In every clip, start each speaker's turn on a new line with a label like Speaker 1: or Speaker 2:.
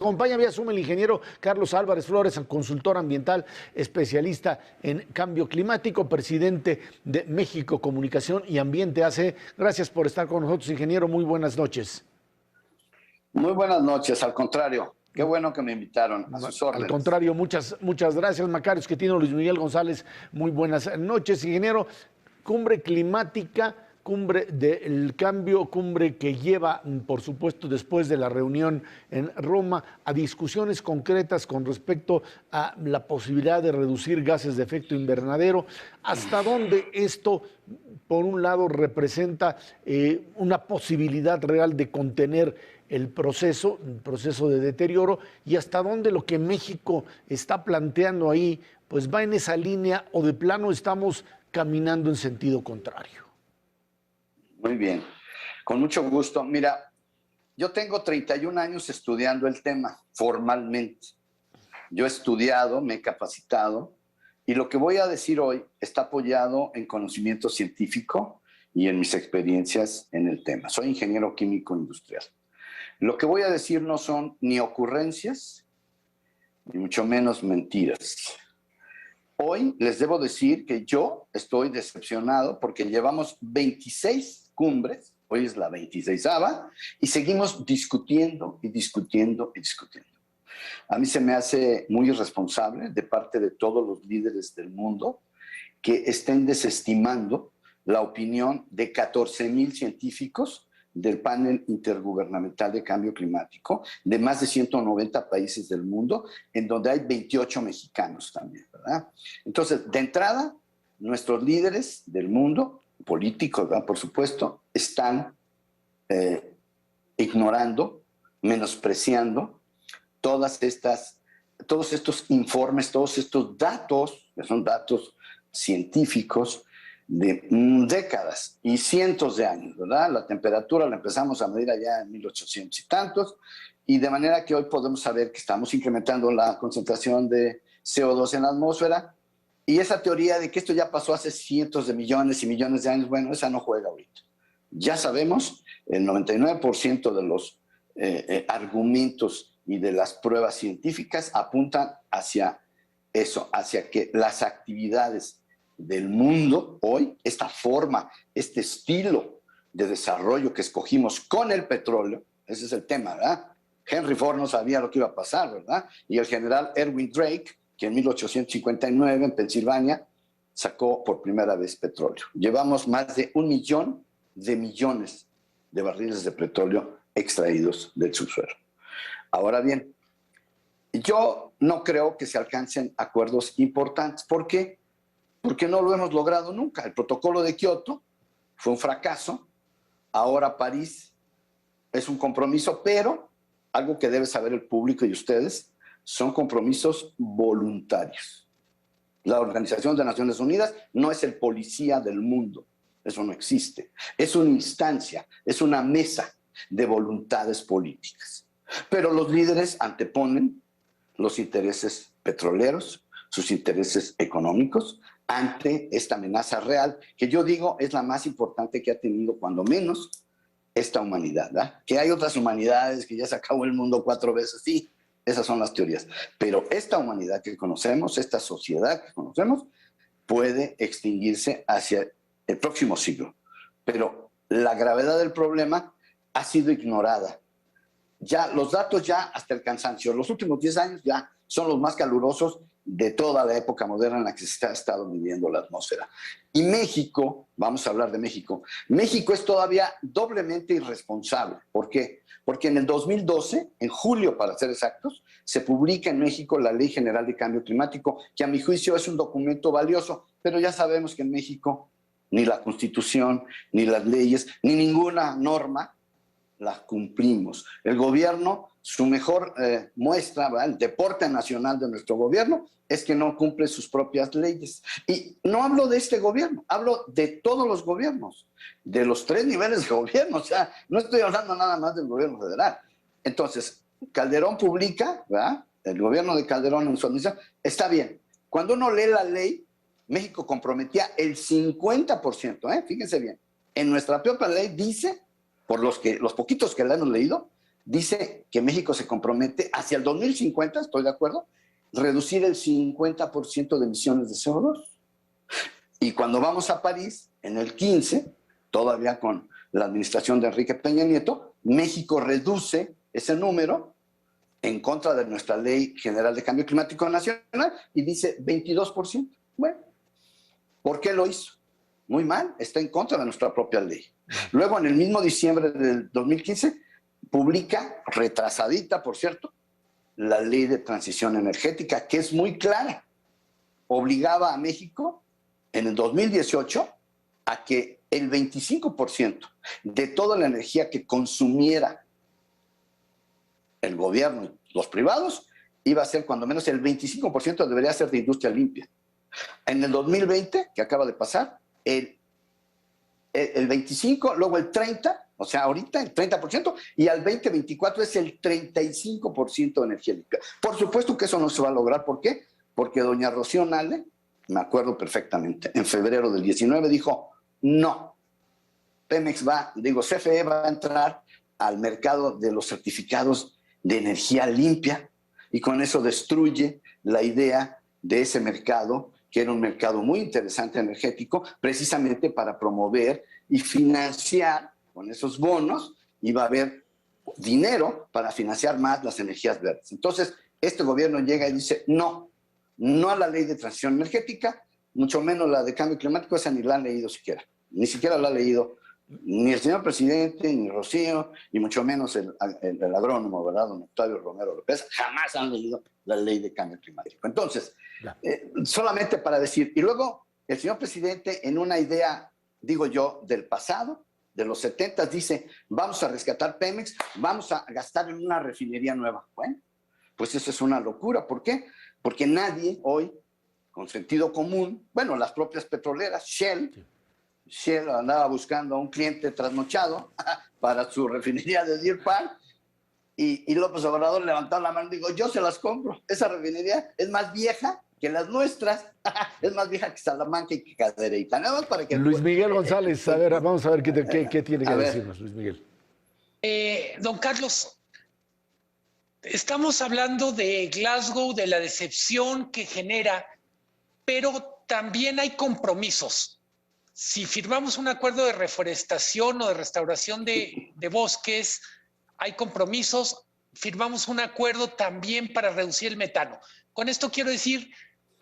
Speaker 1: Acompaña vía Zoom el ingeniero Carlos Álvarez Flores, consultor ambiental, especialista en cambio climático, presidente de México Comunicación y Ambiente AC. Gracias por estar con nosotros, ingeniero. Muy buenas noches.
Speaker 2: Muy buenas noches, al contrario. Qué bueno que me invitaron, a sus órdenes.
Speaker 1: Al contrario, muchas gracias, Macarios Quetino, Luis Miguel González. Muy buenas noches, ingeniero. Cumbre climática, cumbre del cambio, cumbre que lleva, por supuesto, después de la reunión en Roma, a discusiones concretas con respecto a la posibilidad de reducir gases de efecto invernadero. ¿Hasta dónde esto, por un lado, representa una posibilidad real de contener el proceso de deterioro, y hasta dónde lo que México está planteando ahí pues va en esa línea, o de plano estamos caminando en sentido contrario?
Speaker 2: Muy bien, con mucho gusto. Mira, yo tengo 31 años estudiando el tema formalmente. Yo he estudiado, me he capacitado, y lo que voy a decir hoy está apoyado en conocimiento científico y en mis experiencias en el tema. Soy ingeniero químico industrial. Lo que voy a decir no son ni ocurrencias, ni mucho menos mentiras. Hoy les debo decir que yo estoy decepcionado porque llevamos 26 cumbres, hoy es la 26ª, y seguimos discutiendo y discutiendo y discutiendo. A mí se me hace muy irresponsable de parte de todos los líderes del mundo que estén desestimando la opinión de 14,000 científicos del panel intergubernamental de cambio climático, de más de 190 países del mundo, en donde hay 28 mexicanos también, ¿verdad? Entonces, de entrada, nuestros líderes del mundo, políticos, ¿verdad?, por supuesto, están ignorando, menospreciando todos estos informes, todos estos datos, que son datos científicos, de décadas y cientos de años, ¿verdad? La temperatura la empezamos a medir allá en 1800 y tantos, y de manera que hoy podemos saber que estamos incrementando la concentración de CO2 en la atmósfera, y esa teoría de que esto ya pasó hace cientos de millones y millones de años, bueno, esa no juega ahorita. Ya sabemos, el 99% de los argumentos y de las pruebas científicas apuntan hacia eso, hacia que las actividades del mundo hoy, esta forma, este estilo de desarrollo que escogimos con el petróleo, ese es el tema, ¿verdad? Henry Ford no sabía lo que iba a pasar, ¿verdad? Y el general Erwin Drake, que en 1859 en Pensilvania sacó por primera vez petróleo. Llevamos más de 1 millón de millones de barriles de petróleo extraídos del subsuelo. Ahora bien, yo no creo que se alcancen acuerdos importantes. ¿Por qué? Porque no lo hemos logrado nunca. El protocolo de Kioto fue un fracaso. Ahora París es un compromiso, pero algo que debe saber el público y ustedes, son compromisos voluntarios. La Organización de Naciones Unidas no es el policía del mundo. Eso no existe. Es una instancia, es una mesa de voluntades políticas. Pero los líderes anteponen los intereses petroleros, sus intereses económicos, ante esta amenaza real, que yo digo es la más importante que ha tenido, cuando menos, esta humanidad, ¿verdad? Que hay otras humanidades, que ya se acabó el mundo 4 veces, sí, esas son las teorías. Pero esta humanidad que conocemos, esta sociedad que conocemos, puede extinguirse hacia el próximo siglo. Pero la gravedad del problema ha sido ignorada. Ya los datos, ya hasta el cansancio, los últimos 10 años ya son los más calurosos de toda la época moderna en la que se ha estado midiendo la atmósfera. Y México, vamos a hablar de México, México es todavía doblemente irresponsable. ¿Por qué? Porque en el 2012, en julio para ser exactos, se publica en México la Ley General de Cambio Climático, que a mi juicio es un documento valioso, pero ya sabemos que en México ni la Constitución, ni las leyes, ni ninguna norma las cumplimos. El gobierno, su mejor muestra, ¿verdad?, el deporte nacional de nuestro gobierno, es que no cumple sus propias leyes. Y no hablo de este gobierno, hablo de todos los gobiernos, de los 3 niveles de gobierno. O sea, no estoy hablando nada más del gobierno federal. Entonces, Calderón publica, ¿verdad?, el gobierno de Calderón en su administración, está bien. Cuando uno lee la ley, México comprometía el 50%, fíjense bien. En nuestra propia ley dice, por los poquitos que la hemos leído, dice que México se compromete hacia el 2050, estoy de acuerdo, reducir el 50% de emisiones de CO2. Y cuando vamos a París, en el 15, todavía con la administración de Enrique Peña Nieto, México reduce ese número en contra de nuestra Ley General de Cambio Climático Nacional y dice 22%. Bueno, ¿por qué lo hizo? Muy mal, está en contra de nuestra propia ley. Luego, en el mismo diciembre del 2015, publica, retrasadita, por cierto, la Ley de Transición Energética, que es muy clara. Obligaba a México, en el 2018, a que el 25% de toda la energía que consumiera el gobierno y los privados iba a ser cuando menos el 25% debería ser de industria limpia. En el 2020, que acaba de pasar, el 25, luego el 30, o sea, ahorita el 30%, y al 2024 es el 35% de energía limpia. Por supuesto que eso no se va a lograr. ¿Por qué? Porque doña Rocío Nale, me acuerdo perfectamente, en febrero del 19 dijo, no, CFE va a entrar al mercado de los certificados de energía limpia y con eso destruye la idea de ese mercado, que era un mercado muy interesante energético, precisamente para promover y financiar con esos bonos, iba a haber dinero para financiar más las energías verdes. Entonces, este gobierno llega y dice, no, no a la ley de transición energética, mucho menos la de cambio climático, esa ni la han leído siquiera, ni siquiera la ha leído ni el señor presidente, ni Rocío, y mucho menos el agrónomo, ¿verdad? Don Octavio Romero López, jamás han leído la ley de cambio climático. Entonces, solamente para decir, y luego el señor presidente en una idea, digo yo, del pasado, de los 70, dice, vamos a rescatar Pemex, vamos a gastar en una refinería nueva. Bueno, pues eso es una locura. ¿Por qué? Porque nadie hoy, con sentido común, bueno, las propias petroleras, Shell andaba buscando a un cliente trasnochado para su refinería de Deer Park y López Obrador levantó la mano y dijo, yo se las compro. Esa refinería es más vieja que las nuestras, es más vieja que Salamanca y que Cadereyta. Nada más para que...
Speaker 1: Luis Miguel González, a ver, vamos a ver qué tiene que decirnos, Luis Miguel.
Speaker 3: Don Carlos, estamos hablando de Glasgow, de la decepción que genera, pero también hay compromisos. Si firmamos un acuerdo de reforestación o de restauración de bosques, hay compromisos, firmamos un acuerdo también para reducir el metano. Con esto quiero decir,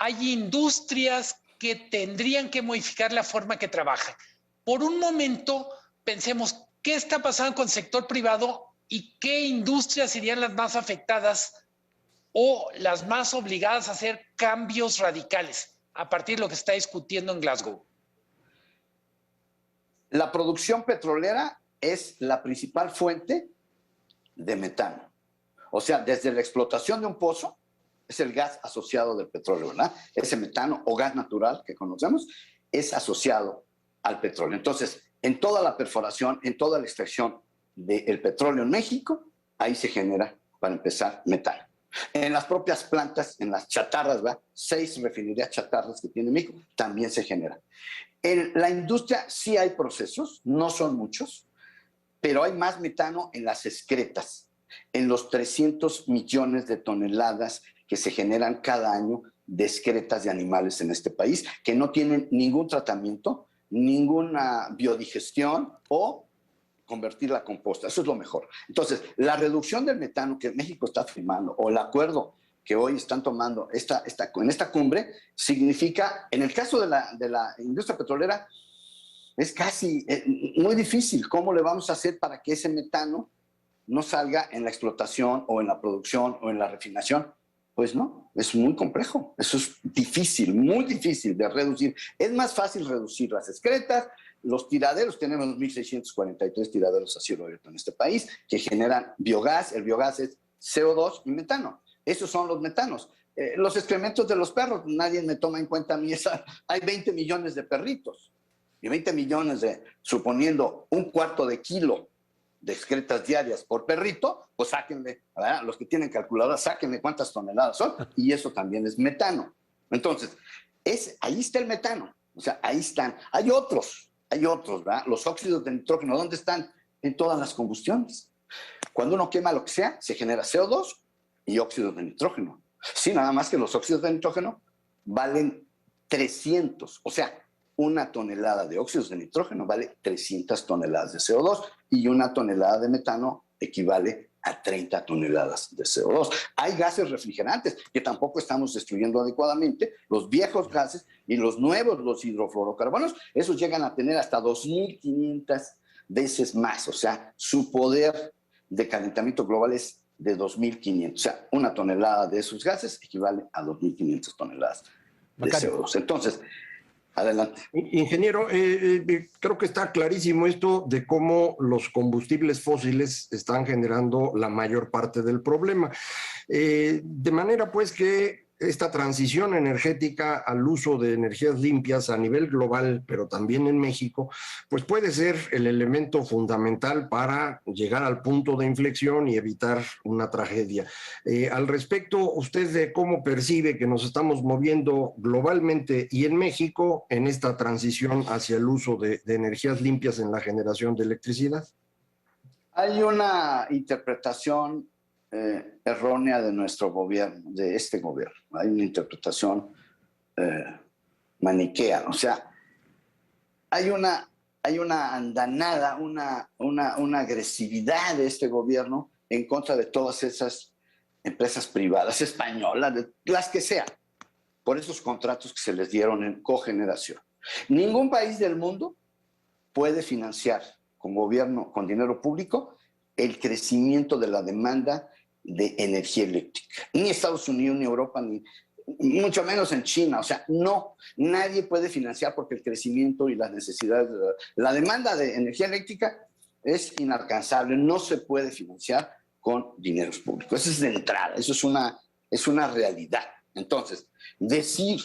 Speaker 3: hay industrias que tendrían que modificar la forma que trabajan. Por un momento, pensemos, ¿qué está pasando con el sector privado y qué industrias serían las más afectadas o las más obligadas a hacer cambios radicales a partir de lo que está discutiendo en Glasgow?
Speaker 2: La producción petrolera es la principal fuente de metano. O sea, desde la explotación de un pozo, es el gas asociado del petróleo, ¿verdad? Ese metano o gas natural que conocemos es asociado al petróleo. Entonces, en toda la perforación, en toda la extracción del petróleo en México, ahí se genera, para empezar, metano. En las propias plantas, en las chatarras, ¿verdad? 6 refinerías chatarras que tiene México, también se genera. En la industria sí hay procesos, no son muchos, pero hay más metano en las excretas, en los 300 millones de toneladas que se generan cada año de excretas de animales en este país, que no tienen ningún tratamiento, ninguna biodigestión o convertirla a composta. Eso es lo mejor. Entonces, la reducción del metano que México está firmando, o el acuerdo que hoy están tomando en esta cumbre, significa, en el caso de la industria petrolera, es casi muy difícil. ¿Cómo le vamos a hacer para que ese metano no salga en la explotación o en la producción o en la refinación? Pues no, es muy complejo. Eso es difícil, muy difícil de reducir. Es más fácil reducir las excretas, los tiraderos. Tenemos 1.643 tiraderos a cielo abierto en este país que generan biogás. El biogás es CO2 y metano. Esos son los metanos. Los excrementos de los perros, nadie me toma en cuenta a mí. Hay 20 millones de perritos y 20 millones suponiendo un cuarto de kilo de excretas diarias por perrito, pues sáquenle, ¿verdad? Los que tienen calculadora, sáquenle cuántas toneladas son, y eso también es metano. Entonces, ahí está el metano, o sea, ahí están. Hay otros, ¿verdad? Los óxidos de nitrógeno, ¿dónde están? En todas las combustiones. Cuando uno quema lo que sea, se genera CO2 y óxidos de nitrógeno. Sí, nada más que los óxidos de nitrógeno valen 300, o sea, una tonelada de óxidos de nitrógeno vale 300 toneladas de CO2 y una tonelada de metano equivale a 30 toneladas de CO2. Hay gases refrigerantes que tampoco estamos destruyendo adecuadamente. Los viejos gases y los nuevos, los hidrofluorocarbonos, esos llegan a tener hasta 2.500 veces más. O sea, su poder de calentamiento global es de 2.500. O sea, una tonelada de esos gases equivale a 2.500 toneladas de CO2. Entonces, adelante.
Speaker 4: Ingeniero, creo que está clarísimo esto de cómo los combustibles fósiles están generando la mayor parte del problema. De manera pues que esta transición energética al uso de energías limpias a nivel global, pero también en México, pues puede ser el elemento fundamental para llegar al punto de inflexión y evitar una tragedia. Al respecto, ¿usted de cómo percibe que nos estamos moviendo globalmente y en México en esta transición hacia el uso de energías limpias en la generación de electricidad?
Speaker 2: Hay una interpretación errónea de nuestro gobierno, de este gobierno. Hay una interpretación maniquea. O sea, hay una andanada, una agresividad de este gobierno en contra de todas esas empresas privadas, españolas, las que sean, por esos contratos que se les dieron en cogeneración. Ningún país del mundo puede financiar con gobierno, con dinero público, el crecimiento de la demanda de energía eléctrica. Ni Estados Unidos, ni Europa, ni mucho menos en China. O sea, no, nadie puede financiar porque el crecimiento y las necesidades, la demanda de energía eléctrica es inalcanzable, no se puede financiar con dineros públicos. Eso es de entrada, eso es una realidad. Entonces, decir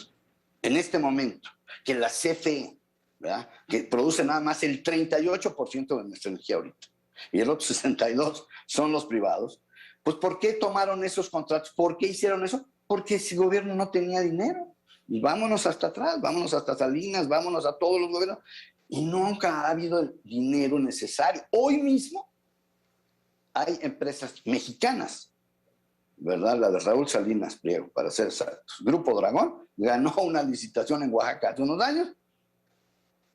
Speaker 2: en este momento que la CFE, ¿verdad?, que produce nada más el 38% de nuestra energía ahorita, y el otro 62% son los privados, pues ¿por qué tomaron esos contratos? ¿Por qué hicieron eso? Porque ese gobierno no tenía dinero. Y vámonos hasta atrás, vámonos hasta Salinas, vámonos a todos los gobiernos. Y nunca ha habido el dinero necesario. Hoy mismo hay empresas mexicanas, ¿verdad? La de Raúl Salinas Pliego, para ser exactos. Grupo Dragón ganó una licitación en Oaxaca hace unos años,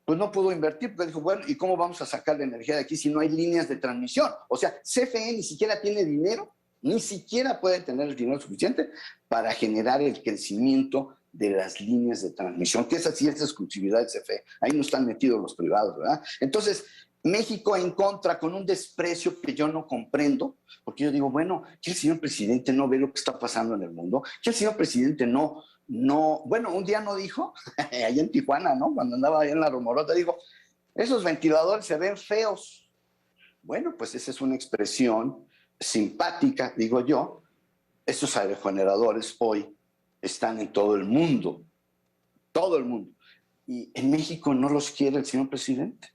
Speaker 2: pues no pudo invertir, porque dijo, bueno, ¿y cómo vamos a sacar la energía de aquí si no hay líneas de transmisión? O sea, CFE ni siquiera tiene dinero, ni siquiera puede tener el dinero suficiente para generar el crecimiento de las líneas de transmisión, que esa sí es exclusividad de CFE. Ahí no están metidos los privados, ¿verdad? Entonces, México en contra, con un desprecio que yo no comprendo, porque yo digo, bueno, que el señor presidente no ve lo que está pasando en el mundo, que el señor presidente no, bueno, un día no dijo, allá en Tijuana, ¿no?, cuando andaba allá en la Rumorota, dijo, esos ventiladores se ven feos. Bueno, pues esa es una expresión simpática, digo yo. Esos aerogeneradores hoy están en todo el mundo, y en México no los quiere el señor presidente.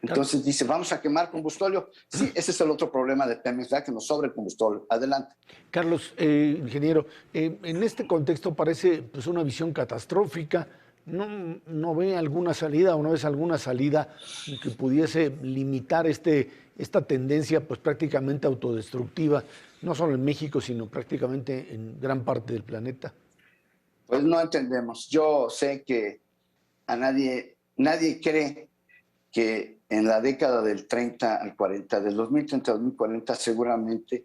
Speaker 2: Entonces dice, vamos a quemar combustóleo. Sí, ese es el otro problema de Pemex, ¿verdad?, que nos sobra el combustóleo. Adelante.
Speaker 1: Carlos, ingeniero, en este contexto parece pues, una visión catastrófica. ¿No ve alguna salida o no ves alguna salida que pudiese limitar esta tendencia pues, prácticamente autodestructiva, no solo en México, sino prácticamente en gran parte del planeta?
Speaker 2: Pues no entendemos. Yo sé que a nadie cree que en la década del 30 al 40, del 2030 al 2040, seguramente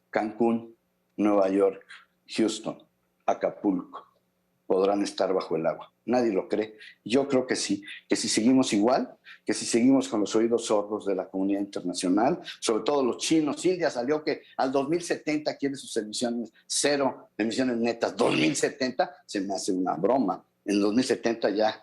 Speaker 2: Cancún, Nueva York, Houston, Acapulco podrán estar bajo el agua. Nadie lo cree. Yo creo que sí, que si seguimos igual, que si seguimos con los oídos sordos de la comunidad internacional, sobre todo los chinos. India salió que al 2070 quiere sus emisiones cero, emisiones netas. 2070 se me hace una broma. En 2070 ya,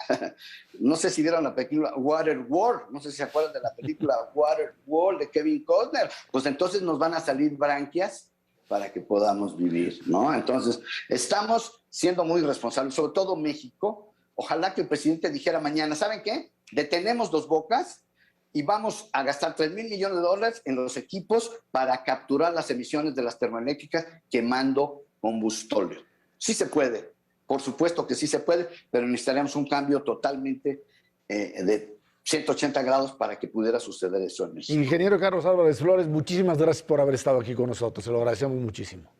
Speaker 2: no sé si vieron la película Waterworld, no sé si se acuerdan de la película Waterworld de Kevin Costner, pues entonces nos van a salir branquias para que podamos vivir, ¿no? Entonces, estamos siendo muy responsables, sobre todo México. Ojalá que el presidente dijera mañana, ¿saben qué? Detenemos Dos Bocas y vamos a gastar $3,000 millones en los equipos para capturar las emisiones de las termoeléctricas quemando combustóleo. Sí se puede. Por supuesto que sí se puede, pero necesitaremos un cambio totalmente de 180 grados para que pudiera suceder eso en México.
Speaker 1: Ingeniero Carlos Álvarez Flores, muchísimas gracias por haber estado aquí con nosotros. Se lo agradecemos muchísimo.